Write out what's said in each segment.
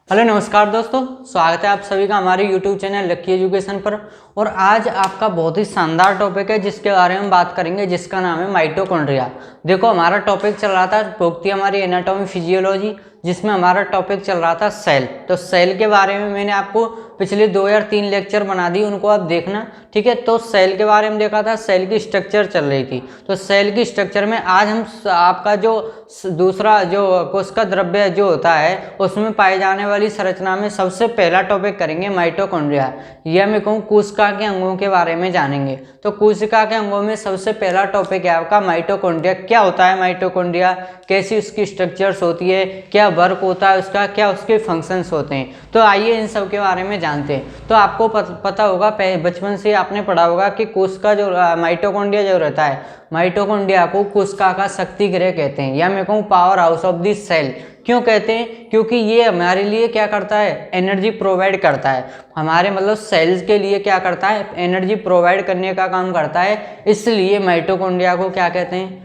Hello नमस्कार दोस्तों, स्वागत है आप सभी का हमारे YouTube चैनल लकी एजुकेशन पर। और आज आपका बहुत ही शानदार टॉपिक है जिसके बारे में बात करेंगे, जिसका नाम है माइटोकॉन्ड्रिया। देखो, हमारा टॉपिक चल रहा था प्रोक्ति हमारी एनाटॉमी फिजियोलॉजी, जिसमें हमारा टॉपिक चल रहा था सेल। तो सेल के बारे में मैंने आपको पिछले 2 या 3 लेक्चर बना दी, उनको आप देखना, ठीक है। तो सेल के बारे में देखा था, सेल की स्ट्रक्चर चल रही थी। तो सेल की स्ट्रक्चर में आज हम आपका जो दूसरा जो कोशिका द्रव्य जो होता है उसमें पाए जाने वाली संरचना में सबसे पहला टॉपिक करेंगे माइटोकॉन्ड्रिया, या मैं कहूँ कोशिका के अंगों के बारे में जानेंगे। तो कोशिका के अंगों में सबसे पहला टॉपिक है आपका माइटोकॉन्ड्रिया। क्या होता है माइटोकॉन्ड्रिया, कैसी उसकी स्ट्रक्चर्स होती है, क्या वर्क होता है उसका, क्या उसके फंक्शंस होते हैं। तो आइए इन सब के बारे में जानते हैं। तो आपको पता होगा, बचपन से आपने पढ़ा होगा कि कोशिका जो माइटोकॉन्ड्रिया जो रहता है, माइटोकॉन्ड्रिया को कोशिका का शक्ति गृह कहते हैं, या मैं कहूँ powerhouse of the cell. क्यों कहते हैं? क्योंकि ये हमारे लिए क्या करता है, एनर्जी प्रोवाइड करता है। हमारे मतलब सेल्स के लिए क्या करता है, एनर्जी प्रोवाइड करने का काम करता है। इसलिए माइटोकॉन्ड्रिया को क्या कहते हैं,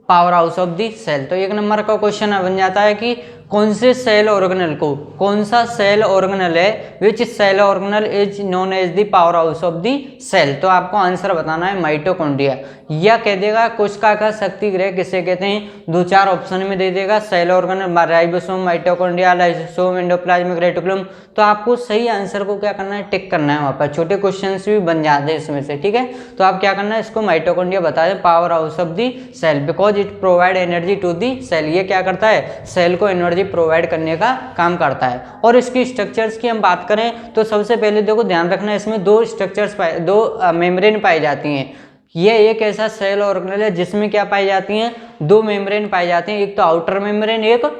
powerhouse of the cell. तो 1 नंबर का क्वेश्चन बन जाता है कि कौन से सेल ऑर्गेनल को, कौन सा सेल ऑर्गेनल है, which cell organelle is known as the powerhouse of the cell. तो आपको आंसर बताना है माइटोकॉन्ड्रिया। या कह देगा कोशिका का शक्ति गृह किसे कहते हैं, 2-4 ऑप्शन में दे देगा, cell organelle, ribosome, mitochondria, lysosome, endoplasmic reticulum. तो आपको सही आंसर को क्या करना है, टिक करना है। वहाँ पर छोटे क्वेश्चन भी बन जाते हैं इसमें से, ठीक है। तो आप क्या करना है, इसको माइटोकॉन्ड्रिया बता दें, powerhouse of the cell, because it provide energy to the cell. ये क्या करता है, सेल को एनर्जी प्रोवाइड करने का काम करता है। और इसकी स्ट्रक्चर्स की हम बात करें तो सबसे पहले देखो ध्यान रखना, इसमें 2 स्ट्रक्चर्स दो मेम्ब्रेन पाई जाती हैं। ये एक ऐसा सेल ऑर्गेनल है जिसमें क्या पाई जाती हैं, 2 मेम्ब्रेन पाई जाती हैं, एक तो आउटर मेम्ब्रेन, एक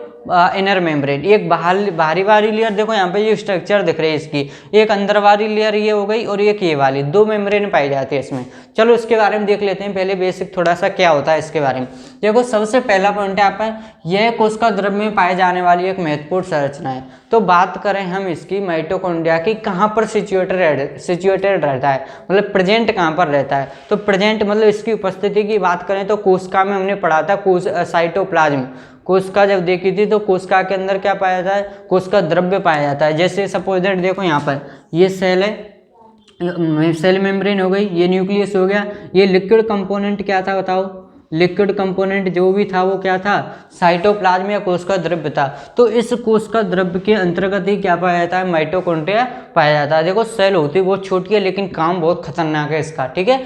इनर मेम्ब्रेन। एक बाहरी वाली लेयर, देखो यहाँ पे ये स्ट्रक्चर दिख रही है इसकी, एक अंदर वाली लेयर ये हो गई, और एक ये वाली, 2 मेम्ब्रेन पाई जाती है इसमें। चलो इसके बारे में देख लेते हैं पहले बेसिक थोड़ा सा क्या होता है इसके बारे में। देखो सबसे पहला पॉइंट है आपका, यह कोशिका द्रव्य में पाए जाने वाली एक महत्वपूर्ण संरचना है। तो बात करें हम इसकी माइटोकॉन्ड्रिया की, कहाँ पर सिचुएटेड रहता है, मतलब प्रेजेंट कहाँ पर रहता है। तो प्रेजेंट मतलब इसकी उपस्थिति की बात करें तो कोशिका में हमने पढ़ा था साइटोप्लाज्म। कोशिका जब देखी थी तो कोशिका के अंदर क्या पाया जाता है, कोशिका द्रव्य पाया जाता है। जैसे सपोज दैट देखो यहाँ पर ये सेल है, सेल मेम्ब्रेन हो गई, ये न्यूक्लियस हो गया, ये लिक्विड कंपोनेंट क्या था बताओ, लिक्विड कंपोनेंट जो भी था वो क्या था, साइटोप्लाज्म या कोशिका द्रव्य था। तो इस कोशिका द्रव्य के अंतर्गत ही क्या पाया जाता है, माइटोकॉन्ड्रिया पाया जाता है। देखो सेल होती है बहुत छोटी है लेकिन काम बहुत खतरनाक है इसका, ठीक है।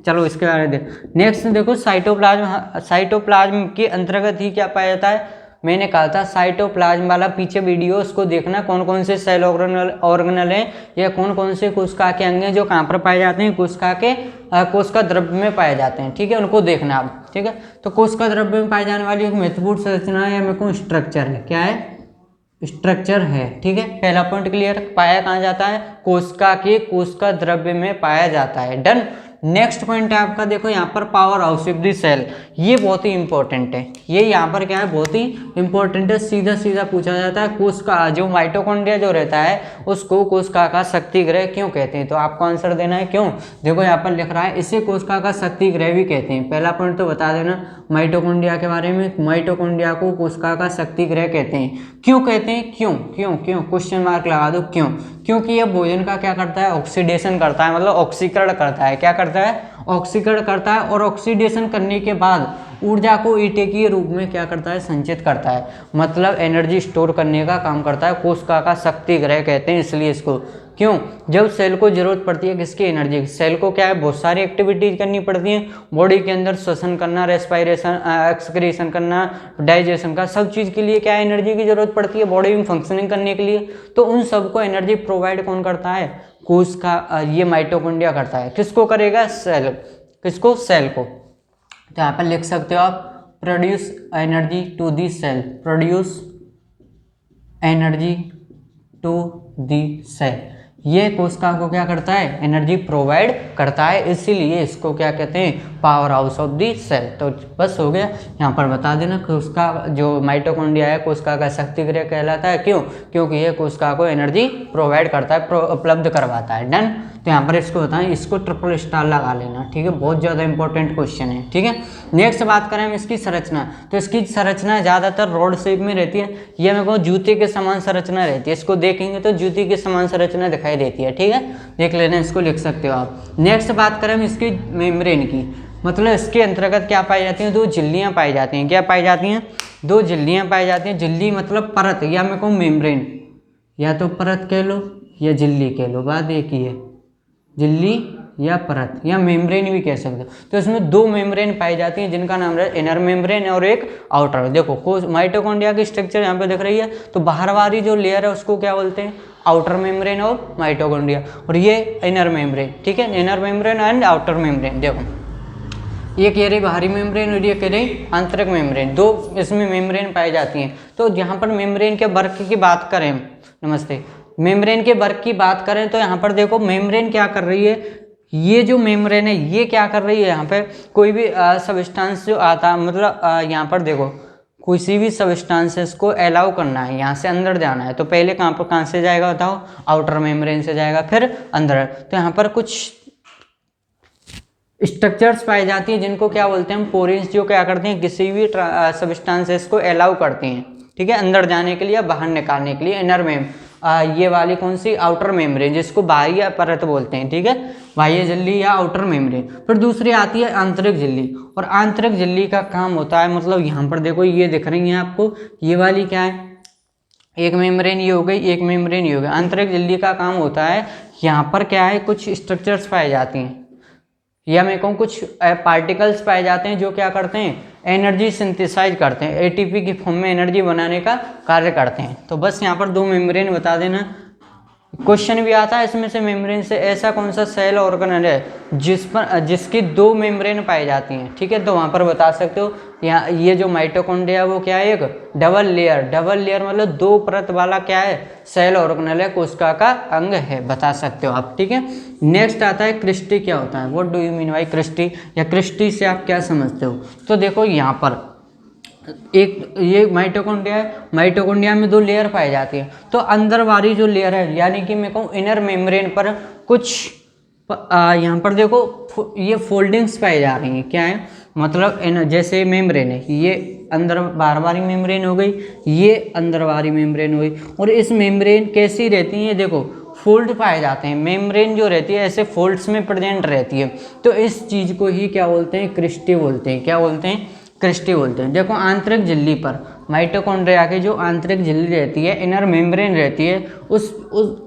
चलो इसके बारे में नेक्स्ट देखो, साइटोप्लाज्म के अंतर्गत ही क्या पाया जाता है, मैंने कहा था साइटोप्लाज्म वाला पीछे वीडियो, उसको देखना, कौन कौन से सेल ऑर्गेनल हैं या कौन कौन से कोशिका के अंग हैं जो कहाँ पर पाए जाते हैं, कोशिका द्रव्य में पाए जाते हैं, ठीक है, उनको देखना आप, ठीक है। तो कोशिका द्रव्य में पाई जाने वाली एक महत्वपूर्ण संरचना है, या मेरे को स्ट्रक्चर है, क्या है, स्ट्रक्चर है, ठीक है। पहला पॉइंट क्लियर, पाया कहाँ जाता है, कोशिका द्रव्य में पाया जाता है, डन। नेक्स्ट पॉइंट है आपका, देखो यहाँ पर powerhouse of the cell, ये बहुत ही इंपॉर्टेंट है। ये यहाँ पर क्या है, बहुत ही इंपॉर्टेंट है, सीधा सीधा पूछा जाता है। कोशिका जो माइटोकॉन्ड्रिया जो रहता है उसको कोशिका का शक्ति गृह क्यों कहते हैं, तो आपको आंसर देना है क्यों। देखो यहाँ पर लिख रहा है, इसे कोशिका का शक्ति गृह भी कहते हैं। पहला पॉइंट तो बता देना माइटोकॉन्ड्रिया के बारे में, माइटोकॉन्ड्रिया को कोशिका का शक्ति गृह कहते हैं। क्यों कहते हैं, क्यों क्यों क्यों, क्वेश्चन मार्क लगा दो, क्यों। क्योंकि यह भोजन का क्या करता है, ऑक्सीडेशन करता है, मतलब ऑक्सीकरण करता है। क्या करता है, ऑक्सीकरण करता है, और ऑक्सीडेशन करने के बाद ऊर्जा को ईटेकीय रूप में क्या करता है, संचित करता है, मतलब एनर्जी स्टोर करने का काम करता है। कोशिका का शक्ति गृह कहते हैं इसलिए इसको। क्यों, जब सेल को जरूरत पड़ती है किसकी, एनर्जी की, सेल को क्या है, बहुत सारी एक्टिविटीज करनी पड़ती हैं बॉडी के अंदर, श्वसन करना, रेस्पायरेशन, एक्सक्रीशन करना, डाइजेशन का, सब चीज़ के लिए क्या है, एनर्जी की जरूरत पड़ती है बॉडी में फंक्शनिंग करने के लिए। तो उन सबको एनर्जी प्रोवाइड कौन करता है, कोशिका, ये माइटोकॉन्ड्रिया करता है। किसको करेगा, सेल, किसको, सेल को। तो यहाँ पर लिख सकते हो आप, produce energy to the cell, produce energy to the cell, ये कोशिका को क्या करता है, एनर्जी प्रोवाइड करता है, इसीलिए इसको क्या कहते हैं, powerhouse of the cell. तो बस हो गया, यहाँ पर बता देना कोशिका जो माइटोकॉन्ड्रिया है कोशिका का शक्ति गृह कहलाता है। क्यों? क्योंकि ये कोशिका को एनर्जी प्रोवाइड करता है, उपलब्ध करवाता है। डन। तो यहाँ पर इसको बताएं, इसको ट्रिपल स्टार लगा लेना, ठीक है, बहुत ज़्यादा इंपॉर्टेंट क्वेश्चन है, ठीक है। नेक्स्ट बात करें हम इसकी संरचना, तो इसकी संरचना ज़्यादातर रॉड शेप में रहती है, ये मेरे को जूते के समान संरचना रहती है, इसको देखेंगे तो जूते के समान संरचना दिखाई देती है, ठीक है, देख लेना, इसको लिख सकते हो आप। नेक्स्ट बात करें हम इसकी मेम्ब्रेन की, मतलब इसके अंतर्गत क्या पाई जाती हैं, दो झिल्लियाँ पाई जाती हैं। क्या पाई जाती हैं? दो झिल्लियाँ पाई जाती हैं। झिल्ली मतलब परत, या मैं कहूँ मेम्ब्रेन, या तो परत कह लो या झिल्ली कह लो, बात एक ही है, झिल्ली या परत या मेम्ब्रेन भी कह सकते हो। तो इसमें दो मेम्ब्रेन पाई जाती हैं जिनका नाम है इनर मेम्ब्रेन और एक आउटर। देखो माइटोकॉन्ड्रिया की स्ट्रक्चर यहाँ पे दिख रही है, तो बाहर वाली जो लेयर है उसको क्या बोलते हैं, आउटर मेम्ब्रेन और माइटोकॉन्ड्रिया, और ये इनर मेम्ब्रेन, ठीक है, inner membrane and outer membrane. देखो ये कह रही बाहरी मेम्ब्रेन और ये कह रही आंतरिक मेम्ब्रेन, दो इसमें मेम्ब्रेन पाई जाती हैं। तो यहाँ पर मेम्ब्रेन के वर्क की बात करें, नमस्ते, मेम्ब्रेन के वर्क की बात करें तो यहाँ पर देखो मेम्ब्रेन क्या कर रही है, ये जो मेम्ब्रेन है ये क्या कर रही है, यहाँ पे कोई भी सब्सटेंस जो आता, मतलब यहाँ पर देखो किसी भी सब्सटेंसेस को अलाउ करना है, यहाँ से अंदर जाना है, तो पहले कहाँ से जाएगा बताओ, आउटर मेम्ब्रेन से जाएगा, फिर अंदर। तो यहाँ पर कुछ स्ट्रक्चर्स पाई जाती हैं जिनको क्या बोलते हैं हम, पोरेंस, जो क्या करते हैं किसी भी सब्सटेंसेस को अलाउ करती हैं, ठीक है, अंदर जाने के लिए या बाहर निकालने के लिए। इनर मेम ये वाली कौन सी, आउटर मेम्ब्रेन, जिसको बाह्य परत बोलते हैं, ठीक है, बाह्य झिल्ली या आउटर मेम्ब्रेन। फिर दूसरी आती है आंतरिक झिल्ली, और आंतरिक झिल्ली का काम होता है, मतलब यहाँ पर देखो ये दिख रही है आपको, ये वाली क्या है, एक मेम्ब्रेन ये हो गई, एक मेम्ब्रेन ये हो गई। आंतरिक झिल्ली का काम होता है, यहाँ पर क्या है, कुछ स्ट्रक्चर्स पाए जाती हैं, या मैं कहूँ कुछ पार्टिकल्स पाए जाते हैं जो क्या करते हैं, एनर्जी सिंथेसाइज करते हैं, एटीपी की फॉर्म में एनर्जी बनाने का कार्य करते हैं। तो बस यहाँ पर दो मेम्ब्रेन बता देना, क्वेश्चन भी आता है इसमें से, मेम्ब्रेन से ऐसा कौन सा सेल ऑर्गेनल है जिसकी दो मेम्ब्रेन पाई जाती हैं, ठीक है, तो वहाँ पर बता सकते हो। यहाँ ये जो माइटोकॉन्ड्रिया है वो क्या है, एक डबल लेयर मतलब दो परत वाला क्या है, सेल ऑर्गेनल है, कोशिका का अंग है, बता सकते हो आप, ठीक है। नेक्स्ट आता है क्रिस्टी क्या होता है, what do you mean by cristae, या क्रिस्टी से आप क्या समझते हो। तो देखो यहाँ पर एक ये माइटोकॉन्ड्रिया है, माइटोकॉन्ड्रिया में दो लेयर पाई जाती है, तो अंदर वाली जो लेयर है, यानी कि मैं कहूँ इनर मेम्ब्रेन पर कुछ यहाँ पर देखो ये फोल्डिंग्स पाई जा रही हैं, क्या है, मतलब जैसे मेम्ब्रेन है, ये अंदर बाहर वाली मेम्ब्रेन हो गई, ये अंदर वाली मेम्ब्रेन हो गई, और इस मेम्ब्रेन कैसी रहती है, देखो फोल्ड पाए जाते हैं, मेम्ब्रेन जो रहती है ऐसे फोल्ड्स में प्रेजेंट रहती है। तो इस चीज़ को ही क्या बोलते हैं, क्रिस्टी बोलते हैं, क्या बोलते हैं, क्रिस्टी बोलते हैं। देखो आंतरिक झिल्ली पर माइटोकॉन्ड्रिया की जो आंतरिक झिल्ली रहती है, इनर मेम्ब्रेन रहती है, उस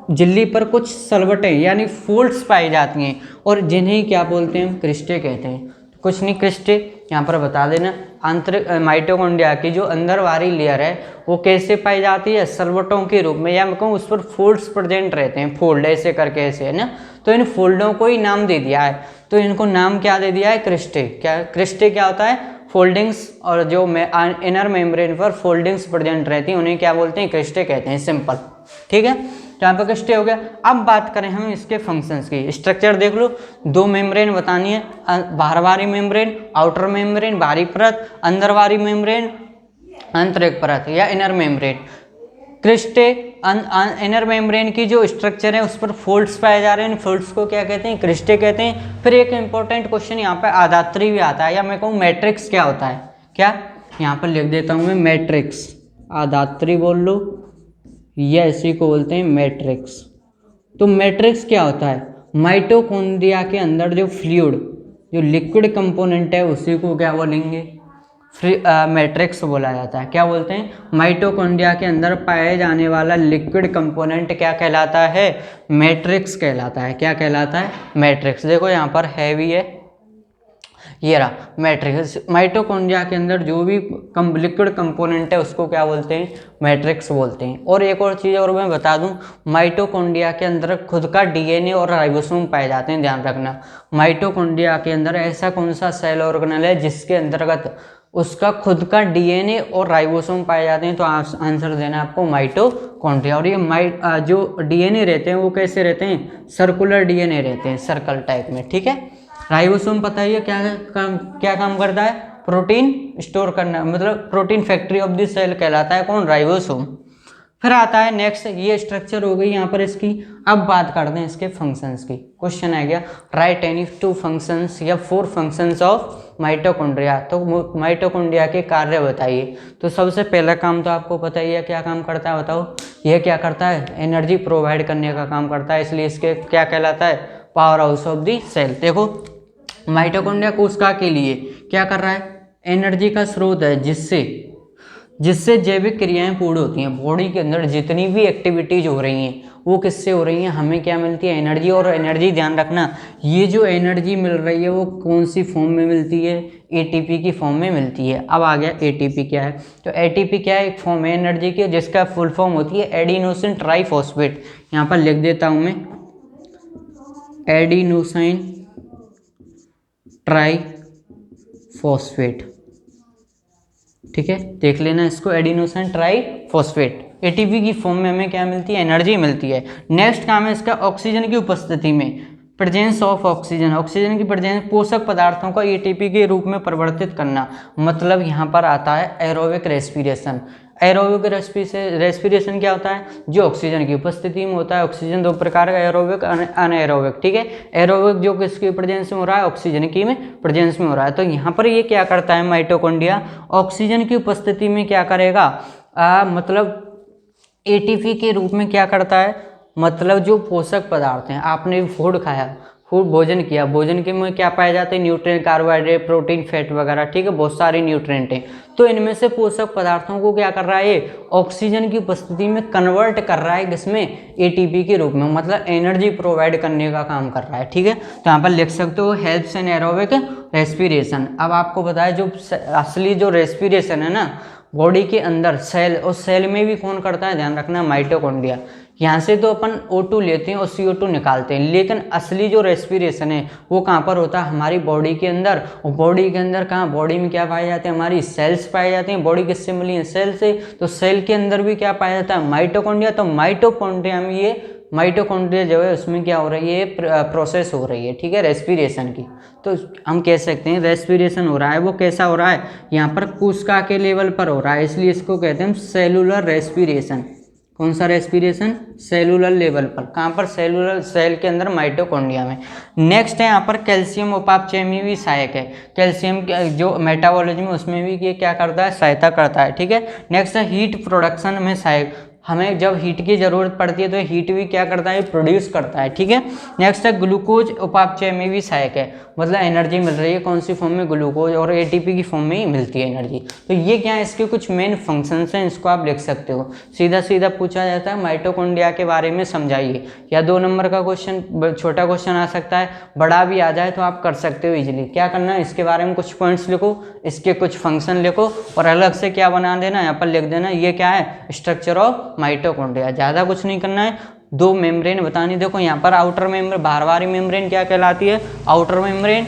झिल्ली पर कुछ सलवटें यानी फोल्ड्स पाई जाती हैं, और जिन्हें क्या बोलते हैं, क्रिस्टे कहते हैं। कुछ नहीं, क्रिस्टे यहाँ पर बता देना। आंतरिक माइटोकॉन्ड्रिया की जो अंदर वाली लेयर है वो कैसे पाई जाती है, सलवटों के रूप में, या मैं कहूँ उस पर फोल्ड्स प्रेजेंट रहते हैं, फोल्ड ऐसे करके ऐसे, है ना। तो इन फोल्डों को ही नाम दे दिया है, तो इनको नाम क्या दे दिया है, क्रिस्टे। क्या क्रिस्टे क्या होता है, फोल्डिंग्स, और जो इनर मेम्ब्रेन पर फोल्डिंग्स प्रेजेंट रहती हैं उन्हें क्या बोलते हैं, क्रिस्टे कहते हैं, सिंपल, ठीक है। तो यहाँ पर क्रिस्टे हो गया। अब बात करें हम इसके फंक्शंस की, स्ट्रक्चर देख लो, दो मेम्ब्रेन बतानी है, बाहर वाली मेम्ब्रेन, आउटर मेम्ब्रेन, बाहरी परत, अंदर वाली मेम्ब्रेन, आंतरिक परत या inner membrane. Cristae inner membrane की जो स्ट्रक्चर है उस पर फोल्ड्स पाए जा रहे हैं, इन फोल्ड्स को क्या कहते हैं, क्रिस्टे कहते हैं। फिर एक इंपॉर्टेंट क्वेश्चन यहाँ पे आधात्री भी आता है, या मैं कहूँ मैट्रिक्स क्या होता है, क्या, यहाँ पर लिख देता हूँ मैं, मैट्रिक्स, आधात्री बोल लो, या इसी को बोलते हैं मैट्रिक्स। तो मैट्रिक्स क्या होता है, माइटोकॉन्ड्रिया के अंदर जो फ्लूइड, जो लिक्विड कंपोनेंट है उसी को क्या बोलेंगे, मैट्रिक्स बोला जाता है। क्या बोलते हैं, माइटोकॉन्ड्रिया के अंदर पाए जाने वाला लिक्विड कंपोनेंट क्या कहलाता है, मैट्रिक्स कहलाता है। क्या कहलाता है, मैट्रिक्स। देखो यहाँ पर हैवी है, ये रहा मैट्रिक्स। माइटोकॉन्ड्रिया के अंदर जो भी लिक्विड कंपोनेंट है उसको क्या बोलते हैं, मैट्रिक्स बोलते हैं। और एक और चीज़ और मैं बता दूं, माइटोकॉन्ड्रिया के अंदर खुद का डीएनए और राइबोसोम पाए जाते हैं, ध्यान रखना। माइटोकॉन्ड्रिया के अंदर ऐसा कौन सा सेल ऑर्गेनल है जिसके अंतर्गत उसका खुद का डीएनए और राइबोसोम पाए जाते हैं, तो आंसर देना आपको माइटोकॉन्ड्रिया। और ये जो डीएनए रहते हैं वो कैसे रहते हैं, सर्कुलर डीएनए रहते हैं, सर्कल टाइप में, ठीक है। राइबोसोम पता ही है क्या काम करता है, प्रोटीन स्टोर करना, मतलब protein factory of the cell कहलाता है कौन, राइबोसोम। फिर आता है नेक्स्ट, ये स्ट्रक्चर हो गई यहाँ पर इसकी। अब बात करते हैं इसके फंक्शंस की। क्वेश्चन आ गया, राइट एनी 2 फंक्शंस या 4 फंक्शंस ऑफ माइटोकॉन्ड्रिया। तो माइटोकॉन्ड्रिया के कार्य बताइए। तो सबसे पहला काम तो आपको पता ही है, क्या काम करता है बताओ, यह क्या करता है, एनर्जी प्रोवाइड करने का काम करता है, इसलिए इसके क्या कहलाता है, powerhouse of the cell. देखो माइटोकॉन्ड्रिया कोशिका के लिए क्या कर रहा है, एनर्जी का स्रोत है, जिससे जैविक क्रियाएं पूर्ण होती हैं। बॉडी के अंदर जितनी भी एक्टिविटीज हो रही हैं वो किससे हो रही हैं, हमें क्या मिलती है, एनर्जी। और एनर्जी ध्यान रखना, ये जो एनर्जी मिल रही है वो कौन सी फॉर्म में मिलती है, एटीपी की फॉर्म में मिलती है। अब आ गया एटीपी क्या है, तो एटीपी क्या है, एक फॉर्म है एनर्जी की जिसका फुल फॉर्म होती है एडिनोसिन ट्राइफॉस्फेट। यहाँ पर लिख देता हूँ मैं, एडिनोसिन ट्राइफॉस्फेट, ठीक है, देख लेना इसको, एडिनोसिन ट्राइफॉस्फेट। एटीपी की फॉर्म में हमें क्या मिलती है, एनर्जी मिलती है। नेक्स्ट काम है इसका, ऑक्सीजन की उपस्थिति में प्रेजेंस ऑफ ऑक्सीजन, ऑक्सीजन की प्रेजेंस पोषक पदार्थों को एटीपी के रूप में परिवर्तित करना, मतलब यहाँ पर आता है एरोबिक रेस्पिरेशन। एरोबिक रेस्पिरेशन क्या होता है, जो ऑक्सीजन की उपस्थिति में होता है। ऑक्सीजन 2 प्रकार का, एरोबिक अनएरोबिक, ठीक है। एरोबिक जो किसकी प्रेजेंस में हो रहा है, ऑक्सीजन की में प्रेजेंस में हो रहा है। तो यहाँ पर ये क्या करता है माइटोकॉन्ड्रिया, ऑक्सीजन की उपस्थिति में क्या करेगा, मतलब एटीपी के रूप में क्या करता है, मतलब जो पोषक पदार्थ हैं, आपने फूड खाया, फूड भोजन किया, भोजन के में क्या पाए जाते हैं, न्यूट्रिएंट, कार्बोहाइड्रेट, प्रोटीन, फैट वगैरह, ठीक है, बहुत सारे न्यूट्रिएंट हैं। तो इनमें से पोषक पदार्थों को क्या कर रहा है, ये ऑक्सीजन की उपस्थिति में कन्वर्ट कर रहा है, किसमें, एटीपी के रूप में, मतलब एनर्जी प्रोवाइड करने का काम कर रहा है, ठीक है। तो यहाँ पर लिख सकते हो हेल्प्स इन एरोबिक रेस्पिरेशन। अब आपको बताया जो असली जो रेस्पिरेशन है ना बॉडी के अंदर, सेल, और सेल में भी कौन करता है, ध्यान रखना, माइटोकॉन्ड्रिया। यहाँ से तो अपन O2 लेते हैं और CO2 निकालते हैं, लेकिन असली जो रेस्पिरेशन है वो कहाँ पर होता है, हमारी बॉडी के अंदर। और बॉडी के अंदर कहाँ, बॉडी में क्या पाए जाते हैं, हमारी सेल्स पाए जाते हैं। बॉडी किससे मिली है, सेल से। तो सेल के अंदर भी क्या पाया जाता है, माइटोकॉन्ड्रिया। तो माइटोकॉन्ड्रिया में ये माइटोकॉन्ड्रिया जो है उसमें क्या हो रही है, प्रोसेस हो रही है, ठीक है, रेस्पिरेशन की। तो हम कह सकते हैं रेस्पिरेशन हो रहा है, वो कैसा हो रहा है, यहाँ पर कोशिका के लेवल पर हो रहा है, इसलिए इसको कहते हैं सेलुलर रेस्पिरेशन। कौन सा रेस्पिरेशन, सेलुलर लेवल पर, कहाँ पर, सेलुलर, सेल के अंदर, माइटोकॉन्ड्रिया में। नेक्स्ट है यहाँ पर कैल्शियम उपापचय में भी सहायक है। कैल्शियम जो मेटाबॉलिज्म में उसमें भी ये क्या करता है, सहायता करता है, ठीक है। नेक्स्ट है हीट प्रोडक्शन में सहायक, हमें जब हीट की जरूरत पड़ती है तो हीट भी क्या करता है, प्रोड्यूस करता है, ठीक है। नेक्स्ट है ग्लूकोज उपापचय में भी सहायक है, मतलब एनर्जी मिल रही है कौन सी फॉर्म में, ग्लूकोज, और एटीपी की फॉर्म में ही मिलती है एनर्जी। तो ये क्या है, इसके कुछ मेन फंक्शंस हैं, इसको आप लिख सकते हो। सीधा सीधा पूछा जाता है माइटोकॉन्ड्रिया के बारे में समझाइए, या 2 नंबर का क्वेश्चन, छोटा क्वेश्चन आ सकता है, बड़ा भी आ जाए तो आप कर सकते हो इजीली। क्या करना है, इसके बारे में कुछ पॉइंट्स लिखो, इसके कुछ फंक्शन लिखो, और अलग से क्या बना देना, यहाँ पर लिख देना ये क्या है, स्ट्रक्चर ऑफ माइटोकॉन्ड्रिया। ज़्यादा कुछ नहीं करना है, 2 मेम्ब्रेन बतानी। देखो यहाँ पर आउटर मेम्ब्रेन, बाहर वाली मेम्ब्रेन क्या कहलाती है, आउटर मेम्ब्रेन,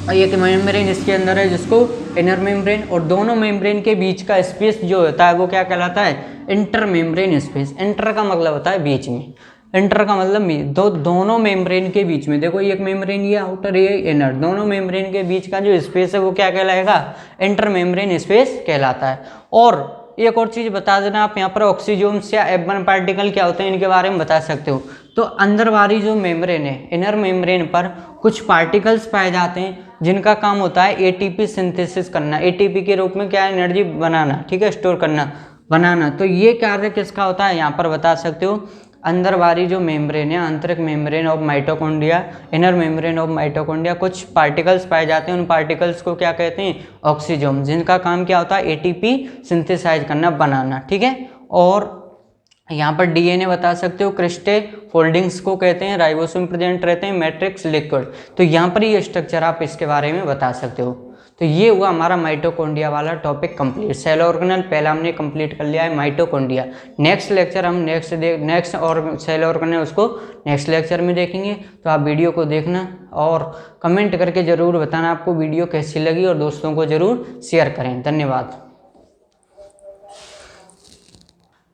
और ये मेम्ब्रेन इसके अंदर है जिसको इनर मेम्ब्रेन, और दोनों मेम्ब्रेन के बीच का स्पेस जो होता है वो क्या कहलाता है, इंटर मेम्ब्रेन स्पेस। इंटर का मतलब होता है बीच में, इंटर का मतलब दोनों मेम्ब्रेन के बीच में। देखो एक मेम्ब्रेन ये आउटर, ये इनर, दोनों मेम्ब्रेन के बीच का जो स्पेस है वो क्या कहलाएगा, इंटर मेम्ब्रेन स्पेस कहलाता है। और एक और चीज़ बता देना आप, यहाँ पर ऑक्सीजोम्स या F1 पार्टिकल क्या होते हैं, इनके बारे में बता सकते हो। तो अंदर वाली जो मेम्ब्रेन है, इनर मेम्ब्रेन पर कुछ पार्टिकल्स पाए जाते हैं जिनका काम होता है एटीपी सिंथेसिस करना, एटीपी के रूप में क्या एनर्जी बनाना, ठीक है, स्टोर करना, बनाना। तो ये कार्य किसका होता है, यहाँ पर बता सकते हो, अंदर वाली जो मेम्ब्रेन है, आंतरिक membrane of mitochondria, inner membrane of mitochondria, कुछ पार्टिकल्स पाए जाते हैं, उन पार्टिकल्स को क्या कहते हैं, ऑक्सीजोम, जिनका काम क्या होता है, एटीपी सिंथेसाइज करना, बनाना, ठीक है। और यहाँ पर डीएनए बता सकते हो, क्रिस्टे फोल्डिंग्स को कहते हैं, राइबोसोम प्रेजेंट रहते हैं, मैट्रिक्स लिक्विड। तो यहाँ पर ये स्ट्रक्चर आप इसके बारे में बता सकते हो। तो ये हुआ हमारा माइटोकॉन्ड्रिया वाला टॉपिक कंप्लीट। सेल ऑर्गेनल पहला हमने कंप्लीट कर लिया है, माइटोकॉन्ड्रिया। नेक्स्ट लेक्चर हम नेक्स्ट और सेल ऑर्गेनल उसको नेक्स्ट लेक्चर में देखेंगे। तो आप वीडियो को देखना और कमेंट करके ज़रूर बताना आपको वीडियो कैसी लगी, और दोस्तों को ज़रूर शेयर करें। धन्यवाद।